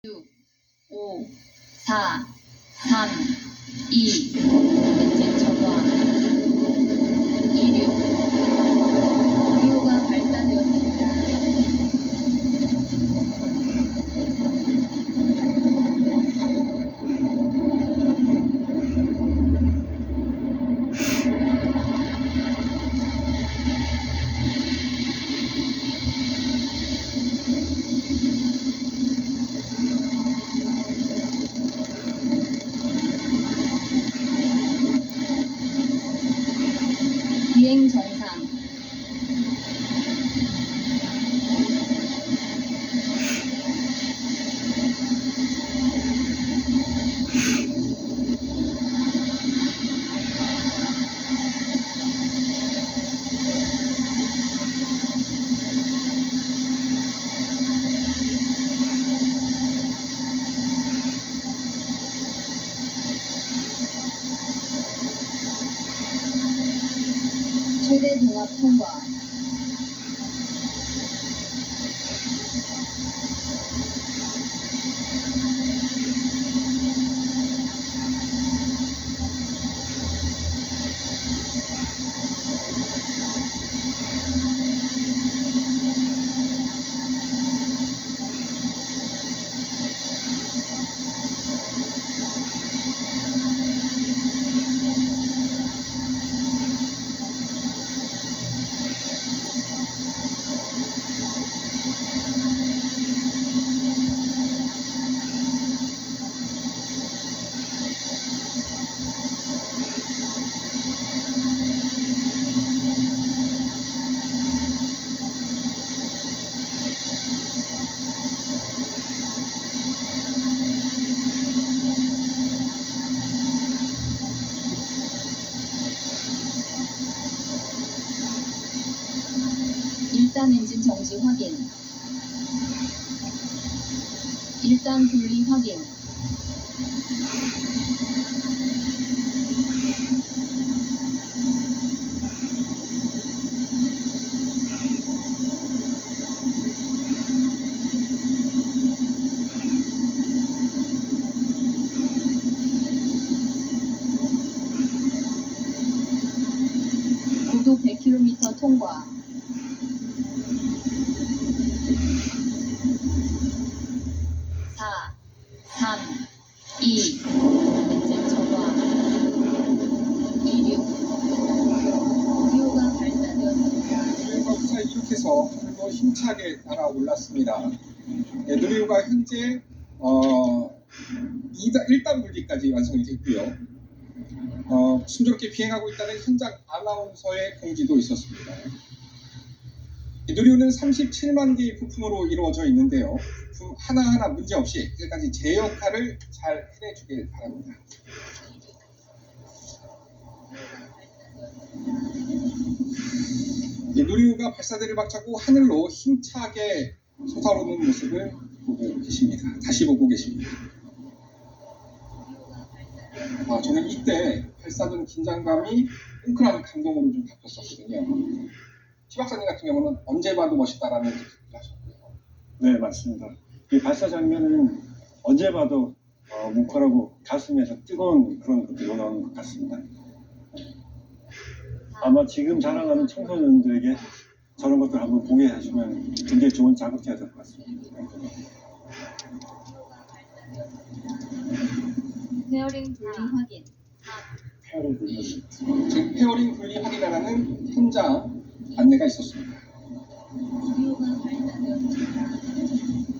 6, 5, 4, 3, 2, 엔진 점화. 이륙. 오디오가 발사되었습니다. 비행 정상. 최대 동압 통과. 일단 엔진 정지 확인. 일단 분리 확인. 고도 100km 통과. 사, 3, 2, 엔진 점화. 이륙. 오디오가 발사되었습니다. 누리호가 무사히 이륙해서 하늘로 힘차게 날아올랐습니다. 누리호가 현재 1단 분리까지 완성이 됐고요. 순조롭게 비행하고 있다는 현장 아나운서의 공지도 있었습니다. 누리호는 37만 개의 부품으로 이루어져 있는데요. 부품 하나하나 문제없이 끝까지 제 역할을 잘 해내주길 바랍니다. 누리호가 발사대를 박차고 하늘로 힘차게 솟아오르는 모습을 보고 계십니다. 다시 보고 계십니다. 저는 이때 발사된 긴장감이 뭉클한 감동으로 좀 바뀌었었거든요. 티 박사님 같은 경우는 언제 봐도 멋있다라는 얘기를 하셨고요. 네, 맞습니다. 이 발사 장면은 언제 봐도 뭉클하고 가슴에서 뜨거운 그런 것들이 올라오는 것 같습니다. 아마 지금 자랑하는 청소년들에게 저런 것들 한번 보게 해주면 굉장히 좋은 자극제가 될 것 같습니다. 페어링 분리 확인. 페어링 분리. 지금 페어링 분리 확인하라는 현장 안내가 있었습니다. 오디오가 발사되었습니다.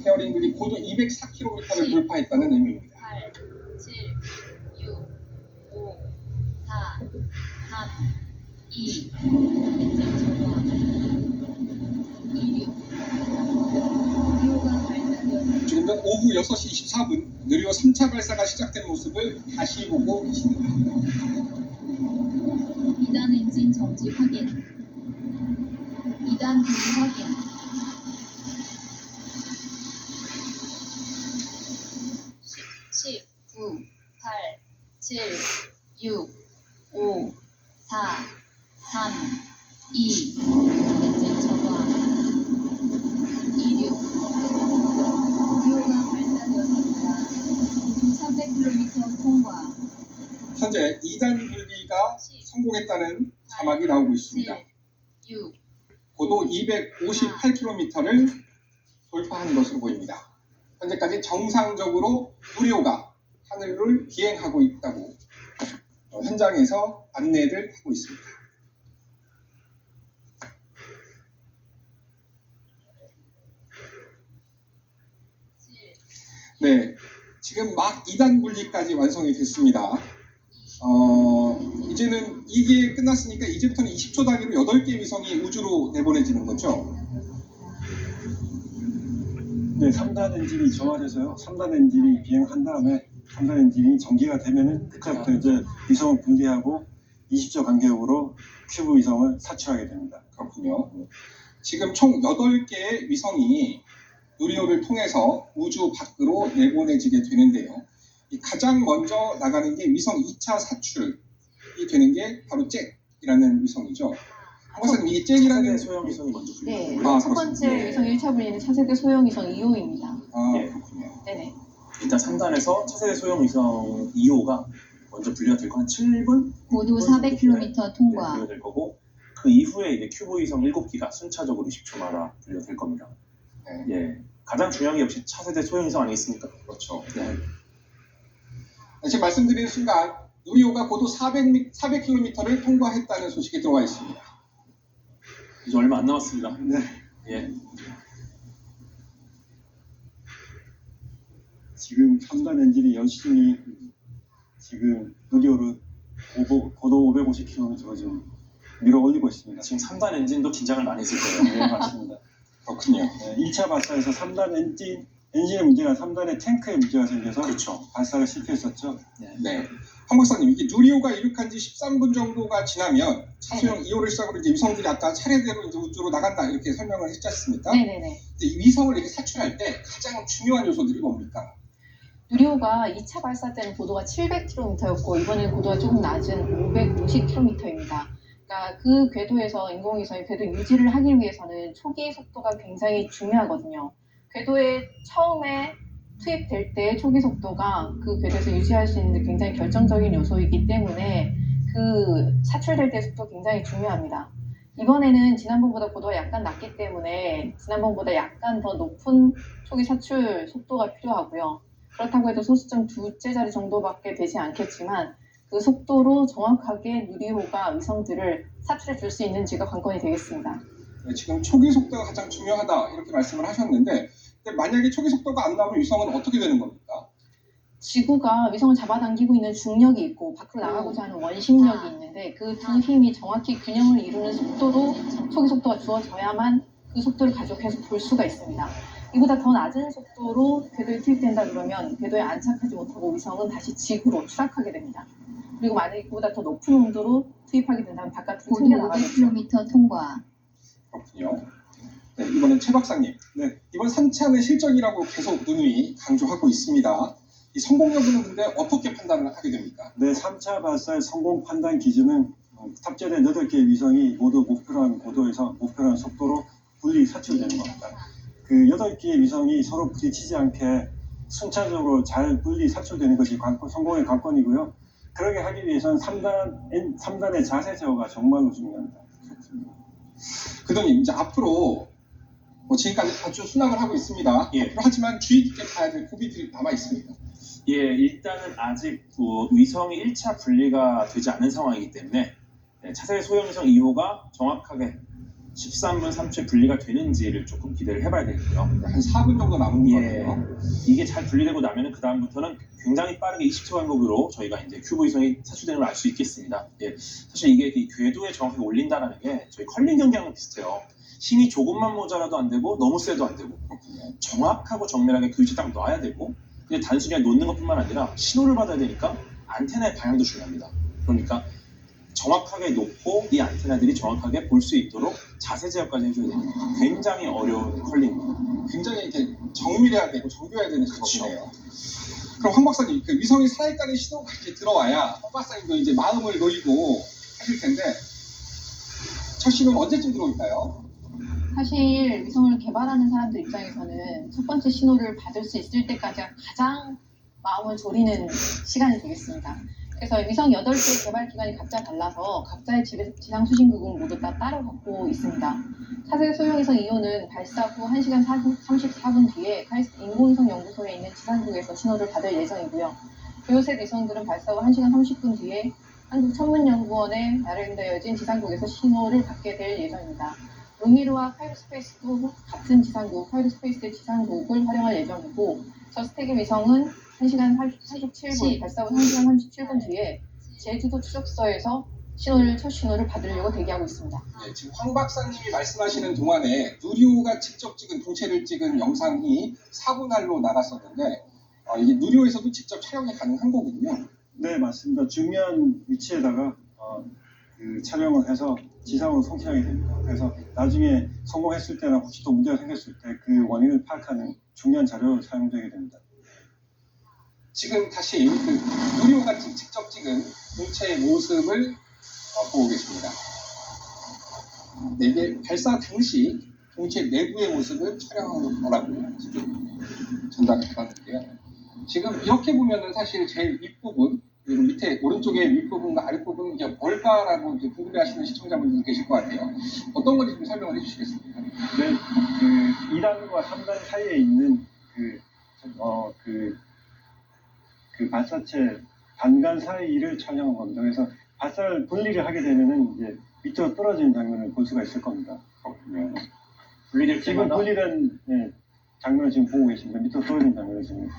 페어링 분리 고도 204km를 돌파했다는 의미입니다. 8, 7, 6, 5, 4, 3, 2, 엔진 점화. 이륙. 오디오가 발사되었습니다. 지금은 오후 6시 24분 누리호 3차 발사가 시작된 모습을 다시 보고 계십니다. 2단 엔진 정지 확인. 2단 분리 확인. 10, 9, 8, 7, 6, 5, 4, 3, 2, 엔진 점화. 이륙. 오디오가 발사되었습니다. 현재 2단 분리가 성공했다는 자막이 나오고 있습니다. 6, 고도 258km를 돌파한 것으로 보입니다. 현재까지 정상적으로 누리호가 하늘을 비행하고 있다고 현장에서 안내를 하고 있습니다. 네, 지금 막 2단 분리까지 완성이 됐습니다. 이제는 이게 끝났으니까 이제부터는 20초 단위로 8개 위성이 우주로 내보내지는 거죠? 네, 3단 엔진이 정화돼서요. 3단 엔진이 비행한 다음에 3단 엔진이 전기가 되면은 그때부터 이제 위성을 분리하고 20초 간격으로 큐브 위성을 사출하게 됩니다. 그렇군요. 지금 총 8개의 위성이 누리호를 통해서 우주 밖으로 내보내지게 되는데요. 이 가장 먼저 나가는 게 위성 2차 사출이 되는 게 바로 잭이라는 위성이죠. 박사님, 이게 잭이라는 소형 위성이 먼저 네, 분리되고요. 첫 번째 네. 위성 1차 분리는 차세대 소형 위성 2호입니다. 아, 예. 그렇군요. 네네. 일단 3단에서 차세대 소형 위성 2호가 먼저 분리가 될 거 한 7분? 고도 400km 통과. 분리가 될 거고 그 이후에 이제 큐브 위성 7기가 순차적으로 10초마다 분리가 될 겁니다. 네. 예. 가장 중요한 게 역시 차세대 소형 위성 아니겠습니까? 그렇죠. 네. 지금 말씀드리는 순간 누리호가 고도 400km를 통과했다는 소식이 들어와 있습니다. 이제 얼마 안 남았습니다. 네. 예. 지금 3단 엔진이 열심히 지금 누리호를 고도 550km로 지금 밀어 올리고 있습니다. 지금 3단 엔진도 긴장을 많이 했을 거예요. 네, 맞습니다. 그렇군요. 네, 1차 발사에서 3단 엔진의 문제가 3단의 탱크에 문제가 생겨서 그렇죠. 발사가 실패했었죠. 네. 황 박사님, 이게 누리호가 이륙한 지 13분 정도가 지나면 차소형 2호를 시작으로 이제 위성들이 아까 차례대로 이제 우주로 나간다 이렇게 설명을 했지 않습니까? 네네네. 근데 이 위성을 이렇게 사출할 때 가장 중요한 요소들이 뭡니까? 누리호가 2차 발사 때는 고도가 700km였고 이번에는 고도가 조금 낮은 550km입니다. 그러니까 그 궤도에서 인공위성이 궤도 유지를 하기 위해서는 초기 속도가 굉장히 중요하거든요. 궤도에 처음에 투입될 때 초기 속도가 그 궤도에서 유지할 수 있는 굉장히 결정적인 요소이기 때문에 그 사출될 때 속도 굉장히 중요합니다. 이번에는 지난번보다 고도가 약간 낮기 때문에 지난번보다 약간 더 높은 초기 사출 속도가 필요하고요. 그렇다고 해도 소수점 두째 자리 정도밖에 되지 않겠지만 그 속도로 정확하게 누리호가 위성들을 사출해 줄 수 있는지가 관건이 되겠습니다. 네, 지금 초기 속도가 가장 중요하다 이렇게 말씀을 하셨는데 근데 만약에 초기 속도가 안 나오면 위성은 어떻게 되는 겁니까? 지구가 위성을 잡아당기고 있는 중력이 있고 밖으로 나가고자 하는 원심력이 있는데 그 두 힘이 정확히 균형을 이루는 속도로 초기 속도가 주어져야만 그 속도를 가지고 계속 볼 수가 있습니다. 이보다 더 낮은 속도로 궤도에 투입된다 그러면 궤도에 안착하지 못하고 위성은 다시 지구로 추락하게 됩니다. 그리고 만약에 그보다 더 높은 온도로 투입하게 된다면 바깥으로 고도 튕겨나가겠죠. 500km 통과. 그렇군요. 네, 이번엔 최 박사님. 네. 이번 3차는 실전이라고 계속 누누이 강조하고 있습니다. 이 성공 여부는 근데 어떻게 판단을 하게 됩니까? 네, 3차 발사의 성공 판단 기준은 탑재된 8개의 위성이 모두 목표한 고도에서 목표한 속도로 분리 사출되는 겁니다. 그 8개의 위성이 서로 부딪히지 않게 순차적으로 잘 분리 사출되는 것이 성공의 관건이고요. 그러게 하기 위해서는 3단의 자세 제어가 정말로 중요합니다. 그동안 이제 앞으로 지금까지 아주 순항을 하고 있습니다. 예. 하지만 주의 깊게 봐야 될 고비들이 남아 있습니다. 예, 일단은 아직 위성이 1차 분리가 되지 않은 상황이기 때문에 차세대 소형 위성 2호가 정확하게 13분 3초에 분리가 되는지를 조금 기대를 해봐야 되겠고요. 한 4분 정도 남은 예, 거네요. 이게 잘 분리되고 나면은 그 다음부터는 굉장히 빠르게 20초 간격으로 저희가 이제 큐브 위성이 사출되는 걸 알 수 있겠습니다. 예, 사실 이게 이 궤도에 정확하게 올린다는 게 저희 컬링 경기하는 비슷해요. 힘이 조금만 모자라도 안 되고 너무 세도 안 되고 정확하고 정밀하게 그 위치에 딱 놔야 되고 근데 단순히 그냥 놓는 것뿐만 아니라 신호를 받아야 되니까 안테나의 방향도 중요합니다. 그러니까 정확하게 놓고 이 안테나들이 정확하게 볼 수 있도록 자세 제어까지 해줘야 됩니다. 굉장히 어려운 컬링입니다. 굉장히 이렇게 정밀해야 되고 정교해야 되는 그렇죠. 작업이네요. 그럼 황 박사님, 그 위성이 살아있다는 신호가 이제 들어와야 황 박사님도 이제 마음을 놓이고 하실 텐데 첫 신호는 언제쯤 들어올까요? 사실 위성을 개발하는 사람들 입장에서는 첫 번째 신호를 받을 수 있을 때까지가 가장 마음을 졸이는 시간이 되겠습니다. 그래서 위성 8개 개발 기관이 각자 달라서 각자의 지상 수신국은 모두 다 따로 갖고 있습니다. 차세 소형위성 2호는 발사 후 1시간 34분 뒤에 카이스트 인공위성 연구소에 있는 지상국에서 신호를 받을 예정이고요. 도요셋 위성들은 발사 후 1시간 30분 뒤에 한국천문연구원에 마련되어진 지상국에서 신호를 받게 될 예정입니다. 루미르와 카이로스페이스도 같은 지상국, 카이로스페이스의 지상국을 활용할 예정이고, 저스태기 위성은 1시간 47분, 발사 후 1시간 37분 뒤에 제주도 추적소에서 첫 신호를 받으려고 대기하고 있습니다. 네, 지금 황 박사님이 말씀하시는 동안에 누리호가 직접 찍은 동체를 찍은 영상이 4분할로 나갔었는데 이게 누리호에서도 직접 촬영이 가능한 거군요. 네, 맞습니다. 중요한 위치에다가 그 촬영을 해서 지상으로 송출하게 됩니다. 그래서 나중에 성공했을 때나 혹시 또 문제가 생겼을 때 그 원인을 파악하는 중요한 자료로 사용되게 됩니다. 지금 다시 그 누리호가 직접 찍은 동체의 모습을 보고 계십니다. 네, 이게 발사 당시 동체 내부의 모습을 촬영한 거라고 지금 전달을 받았는데요. 지금 이렇게 보면은 사실 제일 윗부분, 그리고 밑에 오른쪽에 윗부분과 아랫부분 이게 뭘까라고 이제 궁금해하시는 시청자분들 계실 것 같아요. 어떤 건지 좀 설명을 해주시겠습니까? 네, 그 2단과 3단 사이에 있는 그 발사체 단간 사이를 촬영한 겁니다. 그래서 발사를 분리를 하게 되면은 이제 밑으로 떨어지는 장면을 볼 수가 있을 겁니다. 분리될 지금 때마다 분리된 장면을 지금 보고 계십니다. 밑으로 떨어지는 장면을 지금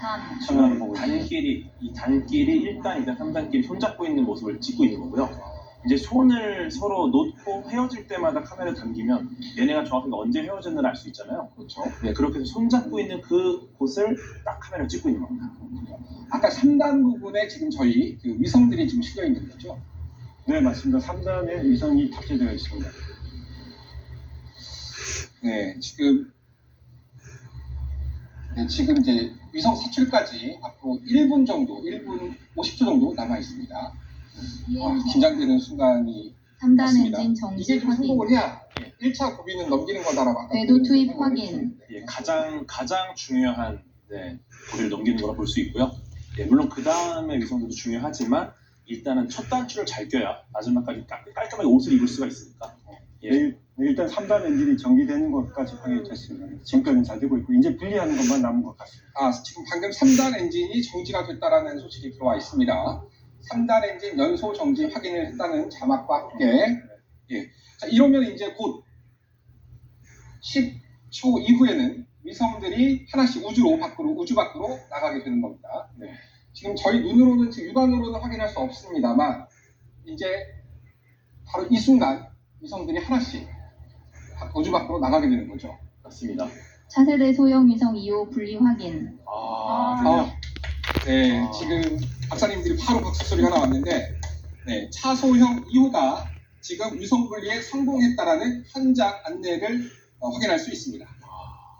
촬영을 보고 있습니다. 이 단끼리 1단, 2단, 3단끼리 손잡고 있는 모습을 찍고 있는 거고요. 이제 손을 서로 놓고 헤어질 때마다 카메라를 당기면 얘네가 정확하게 언제 헤어졌는지 알 수 있잖아요. 그렇죠. 네, 그렇게 해서 손잡고 있는 그 곳을 딱 카메라를 찍고 있는 겁니다. 아까 3단 부분에 지금 저희 그 위성들이 지금 실려 있는 거죠. 네, 맞습니다. 3단에 위성이 탑재되어 있습니다. 네, 지금 이제 위성 사출까지 앞으로 1분 정도, 1분 50초 정도 남아 있습니다. 긴장되는 순간이 3단 맞습니다. 엔진 정지 이게 좀 확인. 성공을 해야 1차 고비는 넘기는 거다라고 아까 궤도 투입 설명을 확인. 해주셨는데. 예, 가장 중요한 고비를 넘기는 거라 볼 수 있고요. 예, 물론 그 다음에 위성들도 중요하지만 일단은 첫 단추를 잘 껴야 마지막까지 깔끔하게 옷을 입을 수가 있으니까. 예. 네, 일단 3단 엔진이 정지되는 것까지 확인이 됐습니다. 지금까지는 잘 되고 있고 이제 분리하는 것만 남은 것 같습니다. 지금 방금 3단 엔진이 정지가 됐다라는 소식이 들어와 있습니다. 3단 엔진 연소 정지 확인을 했다는 자막과 함께 자, 이러면 이제 곧 10초 이후에는 위성들이 하나씩 우주 밖으로 나가게 되는 겁니다. 네. 지금 저희 눈으로는 육안으로는 확인할 수 없습니다만 이제 바로 이 순간 위성들이 하나씩 우주 밖으로 나가게 되는 거죠. 맞습니다. 차세대 소형 위성 2호 분리 확인. 네, 지금 박사님들이 바로 박수 소리가 나왔는데, 네, 차소형 2호가 지금 위성 분리에 성공했다라는 현장 안내를 확인할 수 있습니다.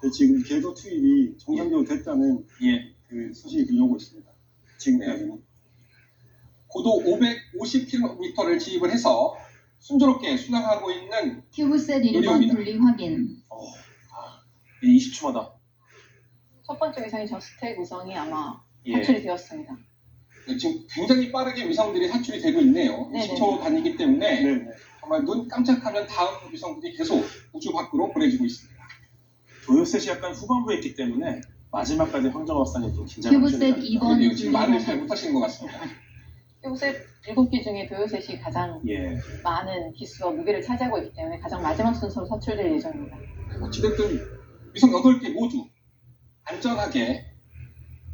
네, 지금 궤도 투입이 정상적으로 됐다는 예. 그 소식이 들려오고 있습니다. 지금까지는. 고도 550km를 지입을 해서 순조롭게 순항하고 있는 큐브셋 1번 누리호입니다. 분리 확인. 20초마다. 첫 번째 위성이 저스텍 위성이 아마 예. 사출이 되었습니다. 네, 지금 굉장히 빠르게 위성들이 사출이 되고 있네요. 네네. 10초 단위이기 때문에 네, 네. 정말 눈 깜짝하면 다음 위성들이 계속 우주 밖으로 보내지고 있습니다. 도요셋이 약간 후반부에 있기 때문에 마지막까지 황정호 박사님 좀 긴장하셔야 큐브셋 돼요. 2번 그런데요, 분리 지금 말을 잘 확인. 못하시는 것 같습니다. 큐브셋 7개 중에 도요셋이 가장 예. 많은 기수와 무게를 차지하고 있기 때문에 가장 마지막 순서로 사출될 예정입니다. 어찌됐든 위성 8개 모두 안전하게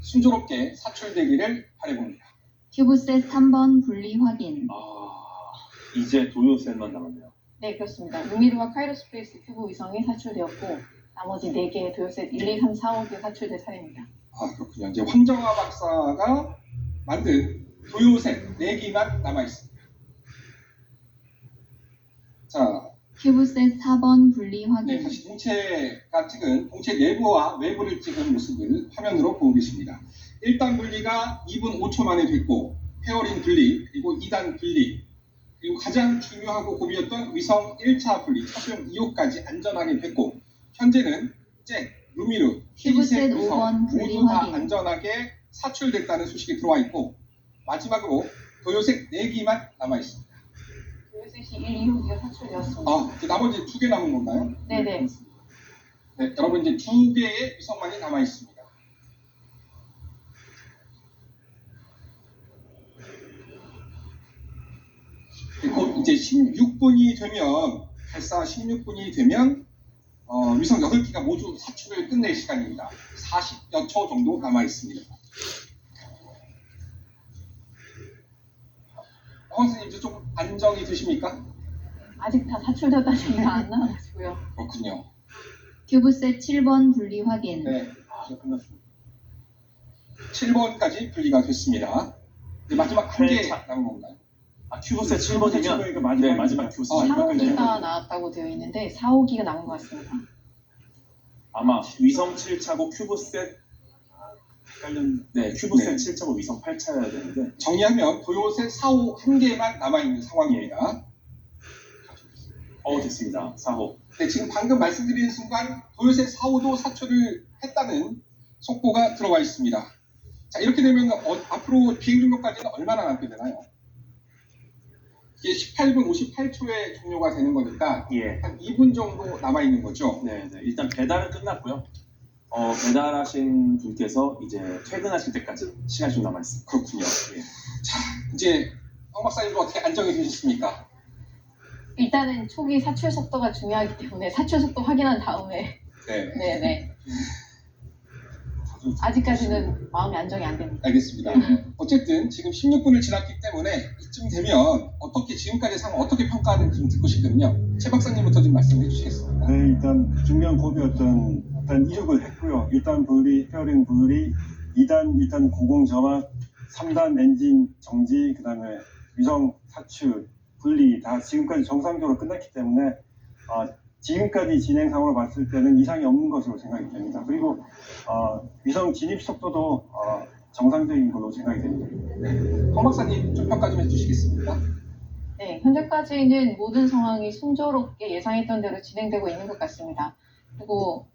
순조롭게 사출되기를 바라봅니다. 큐브셋 3번 분리 확인. 이제 도요셋만 남았네요. 네, 그렇습니다. 루미르와 카이로스페이스 큐브 위성이 사출되었고 나머지 4개 도요셋 1, 2, 3, 4, 5개 사출될 차례입니다. 그렇군요. 이제 황정화 박사가 만든 도요셋 4기만 남아 있습니다. 자, 큐브셋 4번 분리 네, 확인. 다시 동체가 찍은 동체 내부와 외부를 찍은 모습을 화면으로 보고 계십니다. 1단 분리가 2분 5초 만에 됐고 페어링 분리, 그리고 2단 분리, 그리고 가장 중요하고 고비였던 위성 1차 분리, 차소형 2호까지 안전하게 됐고 현재는 잭, 루미르, 큐브셋 히셋 위성 5번 분리 모두 다 확인. 안전하게 사출됐다는 소식이 들어와 있고 마지막으로 도요색 4기만 남아 있습니다. 도요셋이 1, 2호기가 사출되었습니다. 그 나머지 2개 남은 건가요? 네네. 네, 여러분 이제 2개의 위성만이 남아 있습니다. 곧 이제 16분이 되면 발사 16분이 되면 위성 8기가 모두 사출을 끝낼 시간입니다. 40여 초 정도 남아 있습니다. 선생님 이제 좀 안정이 되십니까? 아직 다 사출되었다는 얘기가 안 나와가지고요. 그렇군요. 큐브셋 7번 분리 확인. 네, 이제 끝났습니다. 7번까지 분리가 됐습니다. 이제 마지막 한 개 남은 건가요? 큐브셋 7번이면 칠번이니까 네, 마지막 큐브셋 아, 7번까지 4호기가 나왔다고 되어 있는데 4호기가 남은 것 같습니다. 아마 위성 7차고 큐브셋 헷갈렸는데 네, 큐브셋 네. 7차고 위성 8차여야 되는데 정리하면 도요셋 4호 한 개만 남아있는 상황입니다. 됐습니다. 4호. 네, 지금 방금 말씀드린 순간 도요셋 4호도 사출을 했다는 속보가 들어와 있습니다. 자, 이렇게 되면 앞으로 비행 종료까지는 얼마나 남게 되나요? 이게 18분 58초에 종료가 되는 거니까 예. 한 2분 정도 남아있는 거죠. 네, 일단 배달은 끝났고요. 배달하신 분께서 이제 퇴근하실 때까지 시간이 좀 남아 있습니다. 그렇군요. 예. 자, 이제 황 박사님도 어떻게 안정이 되셨습니까? 일단은 초기 사출 속도가 중요하기 때문에 사출 속도 확인한 다음에 네, 네네. 아직까지는 마음이 안정이 안 됩니다. 알겠습니다. 어쨌든 지금 16분을 지났기 때문에 이쯤 되면 어떻게 지금까지 상황 어떻게 평가하는지 좀 듣고 싶거든요. 최 박사님부터 좀 말씀해 주시겠습니까? 네, 일단 중요한 고비였던 일단 이륙을 했고요. 1단 분리, 페어링 분리, 2단 일단 고공 정확, 3단 엔진 정지, 그다음에 위성 사출, 분리 다 지금까지 정상적으로 끝났기 때문에 지금까지 진행 상황을 봤을 때는 이상이 없는 것으로 생각이 됩니다. 그리고 위성 진입 속도도 정상적인 걸로 생각이 됩니다. 황 박사님 좀 평가 좀 해주시겠습니까? 네, 현재까지는 모든 상황이 순조롭게 예상했던 대로 진행되고 있는 것 같습니다. 그리고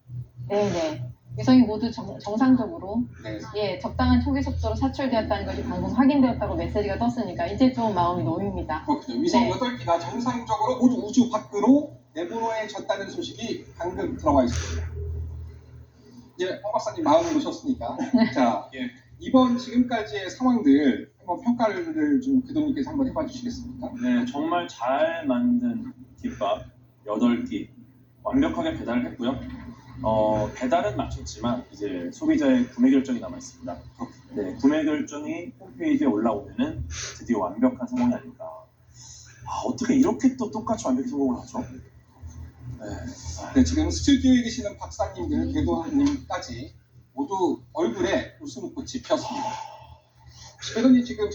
네네. 위성이 모두 정상적으로 네. 적당한 초기 속도로 사출되었다는 것이 방금 확인되었다고 메시지가 떴으니까 이제 좀 마음이 놓입니다. 그렇군요. 위성 네. 8기가 정상적으로 모두 우주 밖으로 내보내졌다는 소식이 방금 들어와 있습니다. 이제 황 박사님 마음을 놓으셨으니까 자, 이번 지금까지의 상황들 한번 평가를 좀 교도님께서 한번 해봐 주시겠습니까? 네, 정말 잘 만든 김밥 8끼 완벽하게 배달을 했고요. 배달은 마쳤지만 이제 소비자의 구매 결정이 남아 있습니다. 네, 구매 결정이 홈페이지에 올라오면은 드디어 완벽한 성공이 아닐까. 어떻게 이렇게 또 똑같이 완벽히 성공을 하죠? 네, 지금 스튜디오에 계시는 박사님들, 교도님까지 모두 얼굴에 웃음꽃이 피었습니다. 교도님 지금